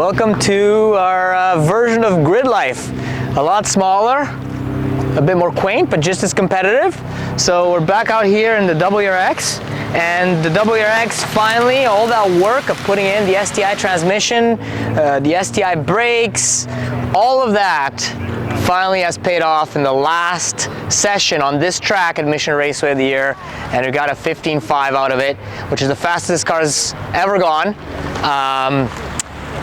Welcome to our version of Grildlife. A lot smaller, a bit more quaint, but just as competitive. So we're back out here in the WRX, and the WRX finally, all that work of putting in the STI transmission, the STI brakes, all of that finally has paid off in the last session on this track at Mission Raceway of the year, and we got a 15.5 out of it, which is the fastest this car's ever gone.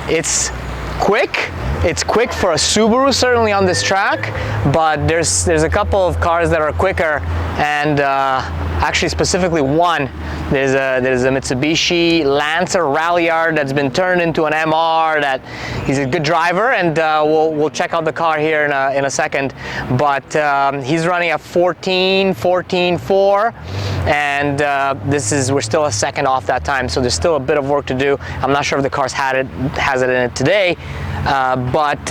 It's quick. It's quick for a Subaru, certainly on this track, but there's a couple of cars that are quicker, and actually specifically one. There's a Mitsubishi Ralliart that's been turned into an MR. That he's a good driver, and we'll check out the car here in a second. But he's running a 14.4, and we're still a second off that time, so there's still a bit of work to do. I'm not sure if the car's has it in it today, but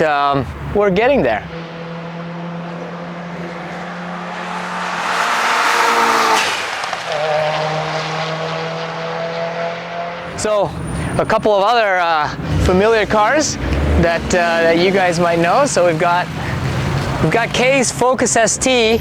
we're getting there. So a couple of other familiar cars that you guys might know. So we've got Kay's Focus ST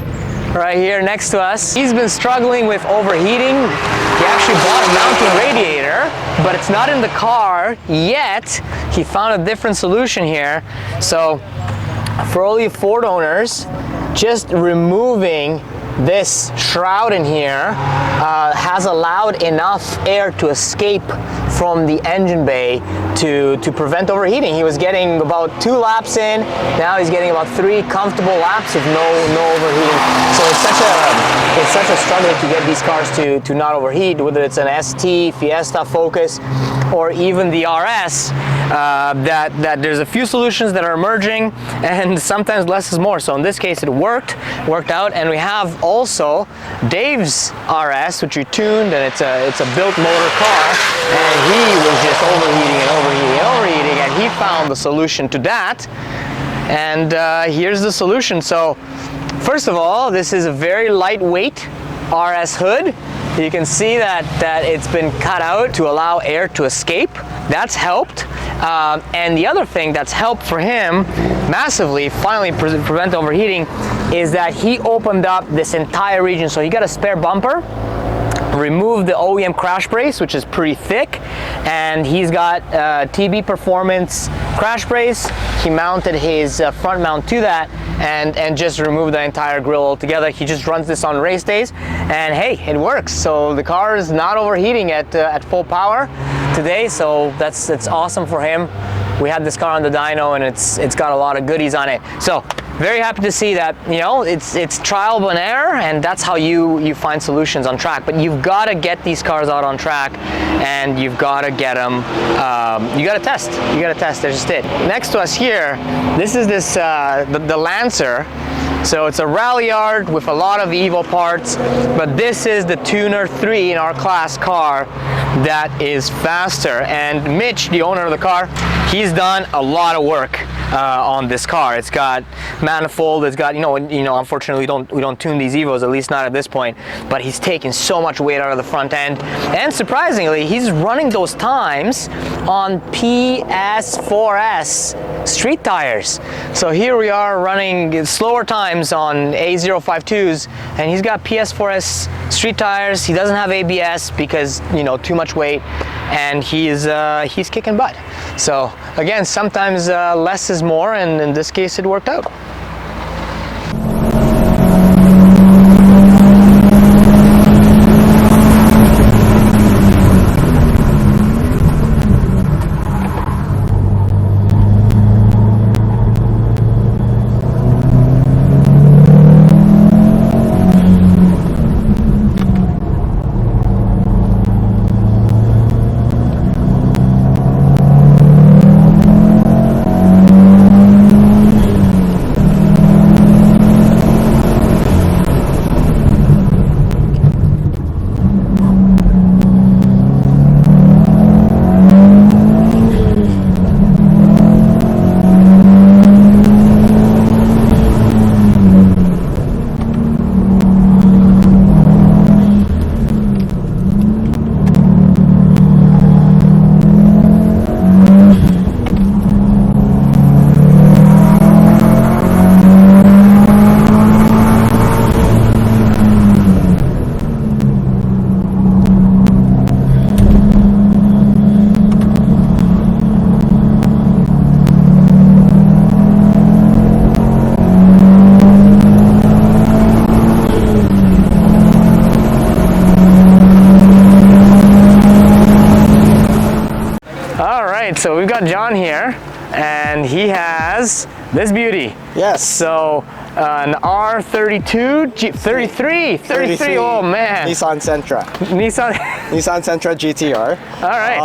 right here next to us. He's been struggling with overheating. He actually bought a mounting radiator, but it's not in the car yet. He found a different solution here. So for all you Ford owners, just removing this shroud in here has allowed enough air to escape from the engine bay to prevent overheating. He was getting about 2 laps in, now he's getting about 3 comfortable laps of no overheating. So it's such a struggle to get these cars to not overheat, whether it's an ST, Fiesta, Focus, or even the RS. That there's a few solutions that are emerging, and sometimes less is more. So in this case, it worked out, and we have also Dave's RS, which we tuned, and it's a built motor car, and he was just overheating, and he found the solution to that. And here's the solution. So first of all, this is a very lightweight RS hood. You can see that it's been cut out to allow air to escape. That's helped. And the other thing that's helped for him massively, finally prevent overheating, is that he opened up this entire region. So he got a spare bumper, removed the OEM crash brace, which is pretty thick, and he's got TB Performance crash brace. He mounted his front mount to that, and just removed the entire grille altogether. He just runs this on race days, and hey, it works. So the car is not overheating at full power today, so that's awesome for him. We had this car on the dyno, and it's got a lot of goodies on it. So very happy to see that, you know, it's trial and error, and that's how you find solutions on track. But you've got to get these cars out on track, and you've got to get them. You got to test. That's just it. Next to us here, this is the Lancer. So it's a Ralliart with a lot of Evo parts, but this is the Tuner 3 in our class car that is faster. And Mitch, the owner of the car, he's done a lot of work on this car. It's got manifold, it's got, you know, unfortunately we don't tune these Evos, at least not at this point, but he's taken so much weight out of the front end, and surprisingly he's running those times on PS4S street tires. So here we are running slower times on A052s, and he's got PS4S street tires. He doesn't have ABS because, you know, too much weight, and he's kicking butt. So again, sometimes less is more, and in this case it worked out. right, so we've got John here, and he has this beauty. Yes. So an R32 33. Oh man. Nissan Sentra. Nissan Sentra GT-R. All right.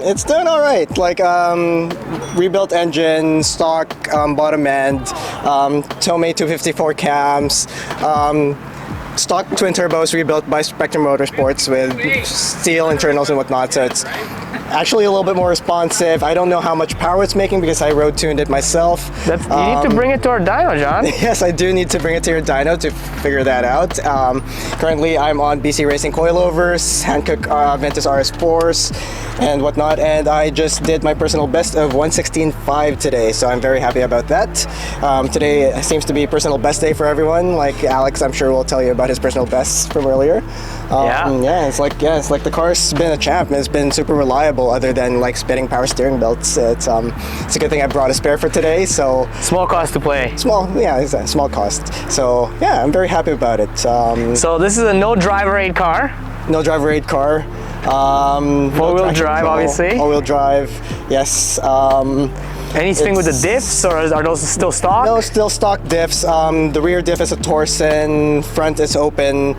It's doing all right. Like rebuilt engine, stock bottom end, Tomei 254 cams. Stock twin turbos rebuilt by Spectrum Motorsports with steel internals and whatnot, so it's actually a little bit more responsive. I don't know how much power it's making because I road tuned it myself. You need to bring it to our dyno, John. Yes, I do need to bring it to your dyno to figure that out. Currently, I'm on BC Racing coilovers, Hankook Ventus RS4s, and whatnot, and I just did my personal best of 116.5 today, so I'm very happy about that. Today seems to be personal best day for everyone. Like Alex, I'm sure will tell you about his personal bests from earlier. Yeah, it's like the car's been a champ. It's been super reliable. Other than like spinning power steering belts, it's a good thing I brought a spare for today. So small cost to play. It's a small cost. So yeah, I'm very happy about it. So this is a no driver aid car. No driver aid car. Four-wheel drive, obviously. All-wheel drive, yes. Anything with the diffs, or are those still stock? No, still stock diffs. The rear diff is a Torsen, front is open.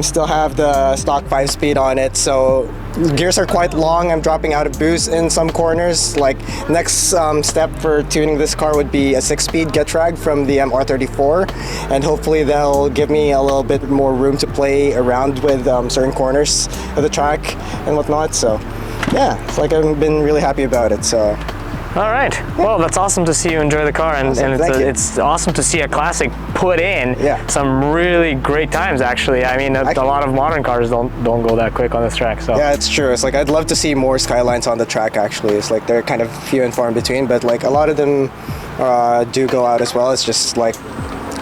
Still have the stock 5-speed on it, so gears are quite long. I'm dropping out of boost in some corners. Like next step for tuning this car would be a 6-speed get drag from the R34, and hopefully they'll give me a little bit more room to play around with certain corners of the track and whatnot. So yeah, it's like I've been really happy about it. So. All right. Well, that's awesome to see you enjoy the car, and it's awesome to see a classic put in some really great times. Actually, I mean, a lot of modern cars don't go that quick on this track. So yeah, it's true. It's like I'd love to see more Skylines on the track. Actually, it's like they're kind of few and far in between, but like a lot of them do go out as well. It's just like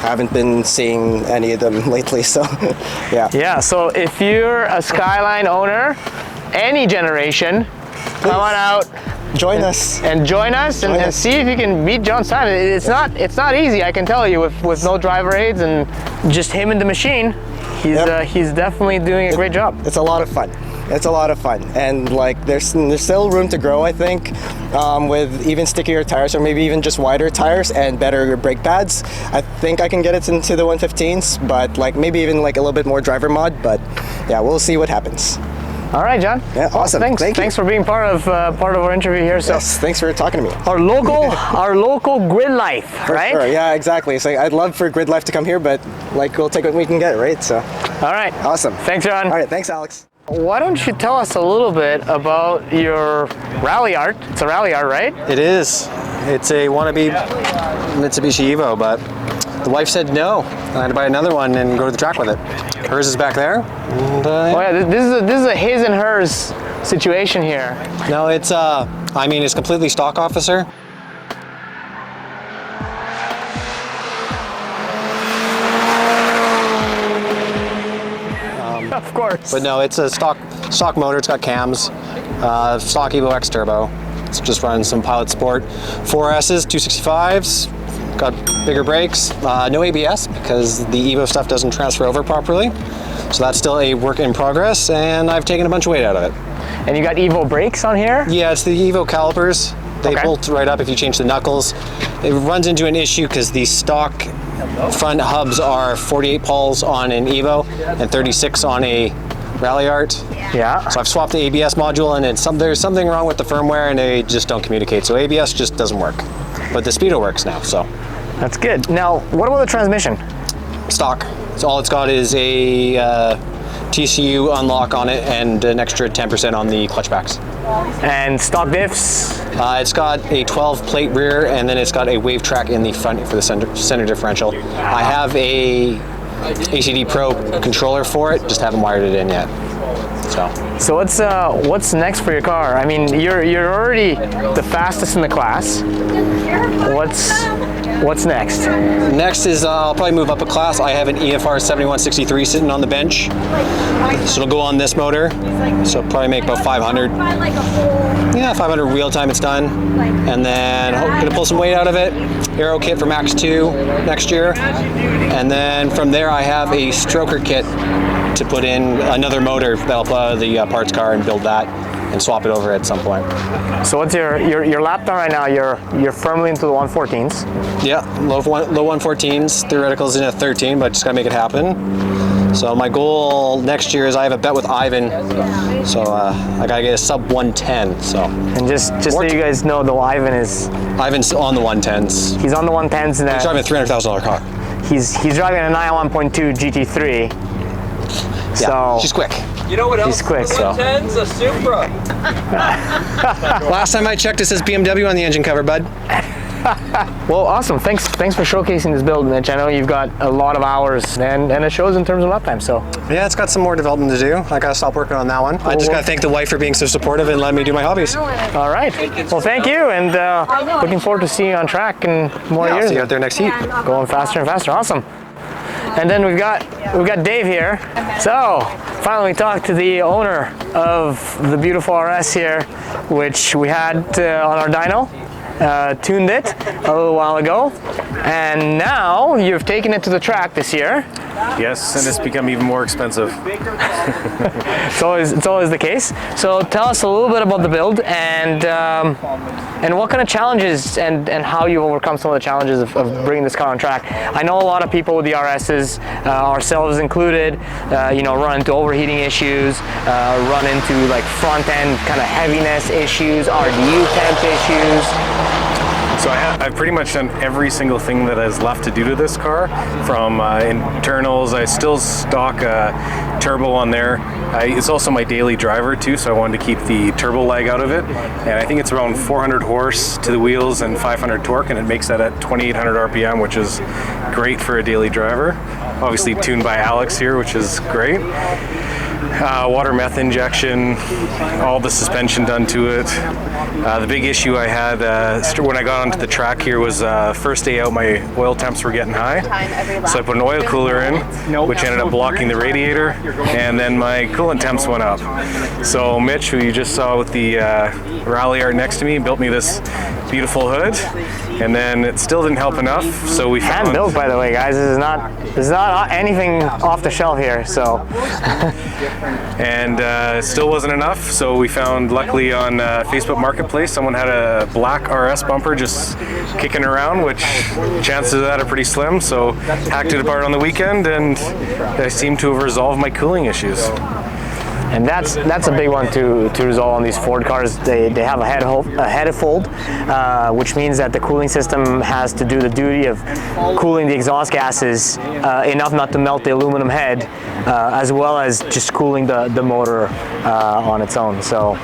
haven't been seeing any of them lately. So yeah. Yeah. So if you're a Skyline owner, any generation, come on out. Join us and see if you can beat John's time. It's not easy, I can tell you, with no driver aids and just him and the machine. He's definitely doing a great job. It's a lot of fun. It's a lot of fun, and like there's still room to grow, I think, with even stickier tires or maybe even just wider tires and better brake pads. I think I can get it into the 115s, but like maybe even like a little bit more driver mod. But yeah, we'll see what happens. All right, John. Yeah, awesome. Thanks for being part of our interview here. So yes, thanks for talking to me. Our local Grildlife, right? Sure. Yeah, exactly. So I'd love for Grildlife to come here, but like we'll take what we can get, right? So. All right. Awesome. Thanks, John. All right. Thanks, Alex. Why don't you tell us a little bit about your Ralliart? It's a Ralliart, right? It is. It's a wannabe Mitsubishi Evo, but the wife said no. I had to buy another one and go to the track with it. Hers is back there. And, Oh yeah, this is a his and hers situation here. No, it's I mean, it's completely stock, officer. Of course. But no, it's a stock motor. It's got cams, stock EvoX turbo. It's just running some Pilot Sport 4S's, 265s. Got bigger brakes, no ABS because the Evo stuff doesn't transfer over properly. So that's still a work in progress, and I've taken a bunch of weight out of it. And you got Evo brakes on here? Yeah, it's the Evo calipers. They bolt right up if you change the knuckles. It runs into an issue because the stock front hubs are 48 poles on an Evo and 36 on a Ralliart. Yeah. So I've swapped the ABS module, and there's something wrong with the firmware, and they just don't communicate. So ABS just doesn't work. But the Speedo works now, so. That's good. Now, what about the transmission? Stock. So all it's got is a TCU unlock on it and an extra 10% on the clutch backs. And stock diffs? It's got a 12-plate rear, and then it's got a wave track in the front for the center differential. I have a ACD Pro controller for it, just haven't wired it in yet. So what's next for your car? I mean, you're already the fastest in the class. What's next? Next is I'll probably move up a class. I have an EFR 7163 sitting on the bench, so it'll go on this motor. So it'll probably make about 500. Yeah, 500 wheel time it's done, and then gonna pull some weight out of it. Aero kit for Max 2 next year, and then from there I have a stroker kit to put in another motor that'll put out of the parts car and build that, and swap it over at some point. So what's your lap time right now? You're firmly into the 114s. Yeah, low 114s. Theoretical's in at 13, but just gotta make it happen. So my goal next year is I have a bet with Ivan. So I gotta get a sub 110. So. And just so you guys know, though, Ivan's on the 110s. He's on the 110s, and he's driving a $300,000 car. He's driving a 911.2 GT3. Yeah, so she's quick. You know what else? He's quick, so. 110's a Supra. Last time I checked, it says BMW on the engine cover, bud. Well, awesome. Thanks for showcasing this build, Mitch. I know you've got a lot of hours, and it shows in terms of lap time. So yeah, it's got some more development to do. I gotta stop working on that one. I just gotta thank the wife for being so supportive and letting me do my hobbies. All right. Well, thank you, and looking forward to seeing you on track in more years. I'll see you out there next heat. Going faster and faster. Awesome. And then we've got Dave here. So finally talked to the owner of the beautiful RS here, which we had on our dyno. Tuned it a little while ago, and now you've taken it to the track this year. Yes, and it's become even more expensive. It's always the case. So tell us a little bit about the build and what kind of challenges and how you overcome some of the challenges of bringing this car on track. I know a lot of people with the RSs, ourselves included, run into overheating issues, run into like front end kind of heaviness issues, RDU temp issues. So I've pretty much done every single thing that is left to do to this car. From internals, I still stock a turbo on there. It's also my daily driver too, so I wanted to keep the turbo lag out of it. And I think it's around 400 horse to the wheels and 500 torque, and it makes that at 2,800 RPM, which is great for a daily driver. Obviously tuned by Alex here, which is great. Water meth injection, all the suspension done to it. The big issue I had when I got onto the track here was first day out my oil temps were getting high. So I put an oil cooler in, which ended up blocking the radiator, and then my coolant temps went up. So Mitch, who you just saw with the Ralliart next to me, built me this beautiful hood, and then it still didn't help enough. So we found hand built, by the way, guys. This is not anything off the shelf here. So. And it still wasn't enough, so we found, luckily on Facebook Marketplace, someone had a black RS bumper just kicking around, which chances of that are pretty slim, so hacked it apart on the weekend, and I seem to have resolved my cooling issues. And that's a big one to resolve on these Ford cars. They have a head fold, which means that the cooling system has to do the duty of cooling the exhaust gases enough not to melt the aluminum head, as well as just cooling the motor on its own. So,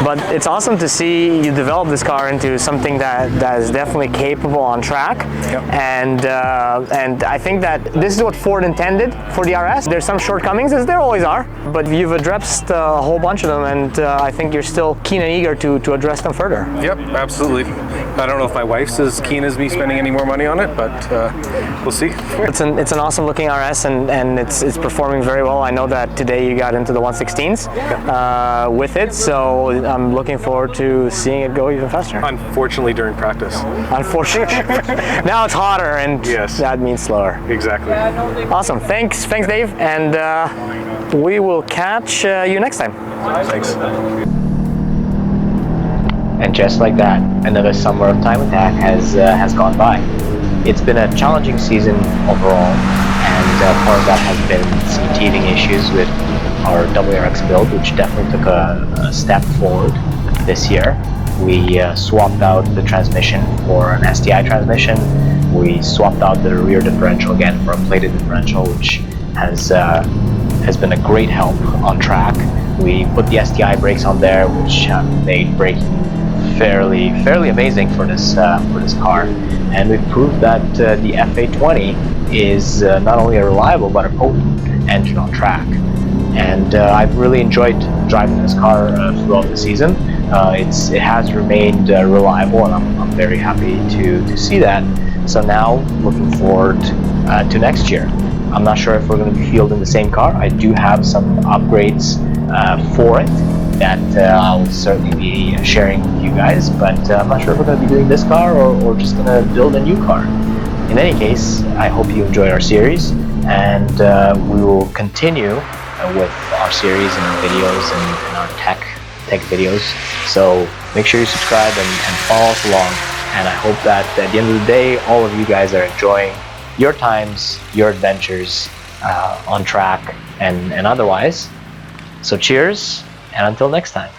but it's awesome to see you develop this car into something that is definitely capable on track. Yep. And I think that this is what Ford intended for the RS. There's some shortcomings, as there always are, but you've addressed a whole bunch of them, and I think you're still keen and eager to address them further. Yep, absolutely. I don't know if my wife's as keen as me spending any more money on it, but we'll see. It's an awesome looking RS, and it's performing very well. I know that today you got into the 116s with it, so I'm looking forward to seeing it go even faster. Unfortunately, during practice. Unfortunately. Now it's hotter, and yes, that means slower. Exactly. Awesome. Thanks Dave, and we will catch you next time. Thanks. And just like that, another summer of Time Attack has gone by. It's been a challenging season overall, and part of that has been some teething issues with our WRX build, which definitely took a step forward this year. We swapped out the transmission for an STI transmission. We swapped out the rear differential again for a plated differential, which has been a great help on track. We put the STI brakes on there, which made braking fairly amazing for this car, and we've proved that the FA20 is not only a reliable but a potent engine on track. And I've really enjoyed driving this car throughout the season. It has remained reliable, and I'm very happy to see that. So now looking forward to next year. I'm not sure if we're going to be fielding the same car. I do have some upgrades for it that I'll certainly be sharing with you guys, but I'm not sure if we're going to be doing this car or just going to build a new car. In any case, I hope you enjoyed our series, and we will continue with our series and our videos and our tech tech videos. So make sure you subscribe and follow us along. And I hope that at the end of the day, all of you guys are enjoying your times, your adventures on track and otherwise. So cheers, and until next time.